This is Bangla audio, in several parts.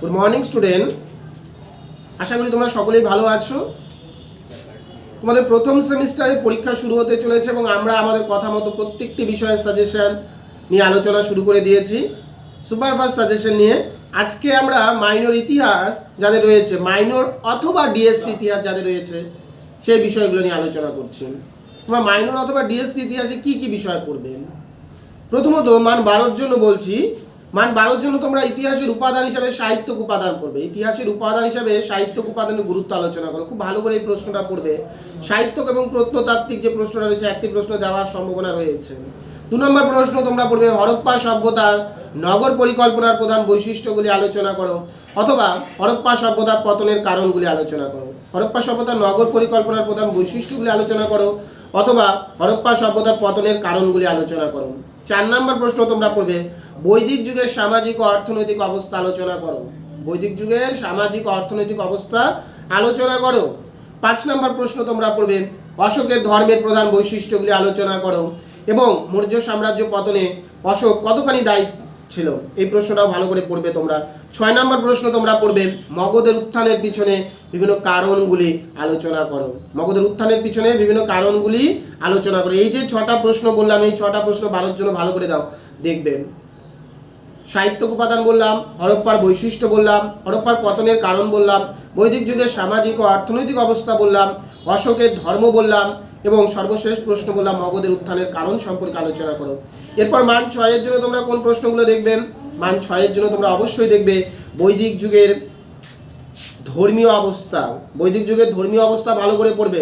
গুড মর্নিং স্টুডেন্ট, আশা করি তোমরা সকলেই ভালো আছো। তোমাদের প্রথম সেমিস্টারের পরীক্ষা শুরু হতে চলেছে এবং আমরা আমাদের কথা মতো প্রত্যেকটি বিষয়ের সাজেশন নিয়ে আলোচনা শুরু করে দিয়েছি। সুপারফাস্ট সাজেশন নিয়ে আজকে আমরা মাইনর ইতিহাস যাদের রয়েছে, মাইনর অথবা ডিএসসি ইতিহাস যাদের রয়েছে সেই বিষয়গুলো নিয়ে আলোচনা করছি। তোমরা মাইনর অথবা ডিএসসি ইতিহাসে কি কি বিষয় পড়বে? প্রথমত মান 12-র জন্য বলছি, মান 12-র জন্য তোমরা ইতিহাসের উপাদান হিসাবে সাহিত্যক উপাদান পড়বে। ইতিহাসের উপাদান হিসাবে সাহিত্যক উপাদানের গুরুত্ব আলোচনা করো। খুব ভালো করে এই প্রশ্নটা পড়বে। সাহিত্যক এবং প্রত্নতাত্ত্বিক যে প্রশ্নটা রয়েছে, একটি প্রশ্ন দেওয়ার সম্ভাবনা রয়েছে। 2 নম্বর প্রশ্ন তোমরা পড়বে হরপ্পা সভ্যতার নগর পরিকল্পনার প্রধান বৈশিষ্ট্যগুলি আলোচনা করো, অথবা হরপ্পা সভ্যতার পতনের কারণগুলি আলোচনা করো। হরপ্পা সভ্যতার নগর পরিকল্পনার প্রধান বৈশিষ্ট্যগুলি আলোচনা করো, অথবা হরপ্পা সভ্যতার পতনের কারণগুলি আলোচনা করো। 4 নম্বর প্রশ্ন তোমরা পড়বে বৈদিক যুগের সামাজিক ও অর্থনৈতিক অবস্থা আলোচনা করো। বৈদিক যুগের সামাজিক ও অর্থনৈতিক অবস্থা আলোচনা করো। 5 নম্বর প্রশ্ন তোমরা পড়বে অশোকের ধর্মের প্রধান বৈশিষ্ট্যগুলি আলোচনা করো এবং মৌর্য সাম্রাজ্য পতনে অশোক কতখানি দায়ী ছিল, এই প্রশ্নটাও ভালো করে পড়বে তোমরা। 6 নম্বর প্রশ্ন তোমরা পড়বে মগধের উত্থানের পিছনে বিভিন্ন কারণগুলি আলোচনা করো। মগধের উত্থানের পিছনে বিভিন্ন কারণগুলি আলোচনা করো। এই যে 6টা প্রশ্ন বললাম, এই 6টা প্রশ্ন 12-র জন্য ভালো করে দাও, দেখবেন। সাহিত্যক উপাদান বললাম, হরপ্পার বৈশিষ্ট্য বললাম, হরপ্পার পতনের কারণ বললাম, বৈদিক যুগের সামাজিক ও অর্থনৈতিক অবস্থা বললাম, অশোকের ধর্ম বললাম এবং সর্বশেষ প্রশ্ন বললাম মগধের উত্থানের কারণ সম্পর্কে আলোচনা করো। এরপর মান 6-এর জন্য তোমরা কোন প্রশ্নগুলো দেখবেন? মান 6-এর জন্য তোমরা অবশ্যই দেখবে বৈদিক যুগের ধর্মীয় অবস্থা। বৈদিক যুগের ধর্মীয় অবস্থা ভালো করে পড়বে।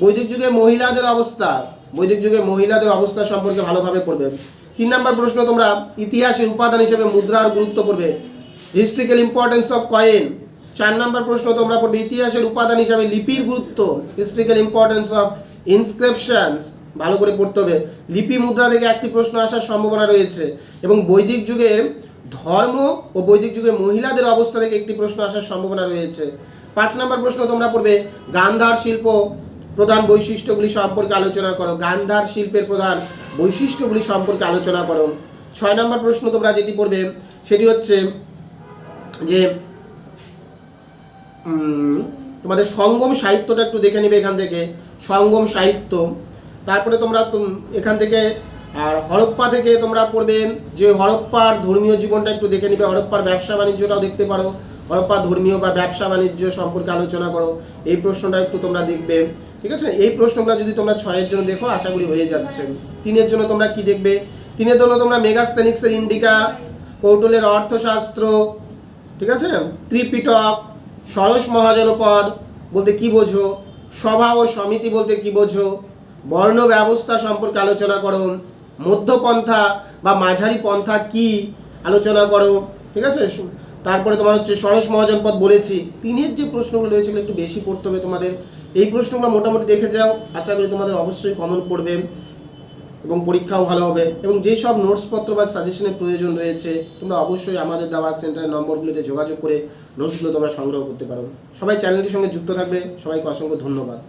বৈদিক যুগে মহিলাদের অবস্থা, বৈদিক যুগে মহিলাদের অবস্থা সম্পর্কে ভালোভাবে পড়বে। 3 নম্বর প্রশ্ন তোমরা ইতিহাসের উপাদান হিসেবে মুদ্রার গুরুত্ব পড়বে, হিস্ট্রিক্যাল ইম্পর্টেন্স অফ কয়েন। 4 নম্বর প্রশ্ন তোমরা পড়বে ইতিহাসের উপাদান হিসাবে লিপির গুরুত্ব, হিস্ট্রিক্যাল ইম্পর্টেন্স অফ ইনস্ক্রিপশনস, ভালো করে পড়তে হবে। লিপি মুদ্রা থেকে একটি প্রশ্ন আসার সম্ভাবনা রয়েছে এবং বৈদিক যুগের ধর্ম ও বৈদিক যুগে মহিলাদের অবস্থা থেকে একটি প্রশ্ন আসার সম্ভাবনা রয়েছে। 5 নম্বর প্রশ্ন তোমরা পড়বে গান্ধার শিল্প প্রধান বৈশিষ্ট্যগুলি সম্পর্কে আলোচনা করো। গান্ধার শিল্পের প্রধান বৈশিষ্ট্যগুলি সম্পর্কে আলোচনা করো। 6 নম্বর প্রশ্ন তোমরা যেটি পড়বে সেটি হচ্ছে যে তোমাদের সঙ্গম সাহিত্যটা একটু দেখে নেবে এখান থেকে, সঙ্গম সাহিত্য। তারপরে তোমরা এখান থেকে আর হরপ্পা থেকে তোমরা পড়বে যে হরপ্পার ধর্মীয় জীবনটা একটু দেখে নেবে। হরপ্পার ব্যবসা বাণিজ্যটাও দেখতে পারো, হরপ্পা ধর্মীয় বা ব্যবসা বাণিজ্য সম্পর্কে আলোচনা করো, এই প্রশ্নটা একটু তোমরা দেখবে। ঠিক আছে, এই প্রশ্নগুলো যদি তোমরা 6-এর জন্য দেখো আশা করি হয়ে যাচ্ছে। 3-এর জন্য তোমরা কি দেখবে? 3-এর জন্য তোমরা মেগাস্থেনিক্সের ইন্ডিকা, কৌটলের অর্থশাস্ত্র, ঠিক আছে, ত্রিপিটক, ষোড়শ মহাজনপদ বলতে কি বোঝো, সভা ও সমিতি বলতে কি বোঝো, বর্ণ ব্যবস্থা সম্পর্কে আলোচনা করো, মধ্যপন্থা বা মাঝারি পন্থা কি আলোচনা করো। ঠিক আছে, তারপরে তোমার হচ্ছে ষোড়শ মহাজনপদ বলেছি। 3-এর যে প্রশ্নগুলো রয়েছে একটু বেশি পড়তে হবে তোমাদের। এই প্রশ্নগুলো মোটামুটি দেখে যাও, আশা করি তোমাদের অবশ্যই কমন পড়বে এবং পরীক্ষাও ভালো হবে। এবং যেসব নোটসপত্র বা সাজেশনের প্রয়োজন রয়েছে তোমরা অবশ্যই আমাদের দেওয়া সেন্টারের নম্বরগুলিতে যোগাযোগ করে নোটসগুলো তোমরা সংগ্রহ করতে পারো। সবাই চ্যানেলটির সঙ্গে যুক্ত থাকবে। সবাইকে অসংখ্য ধন্যবাদ।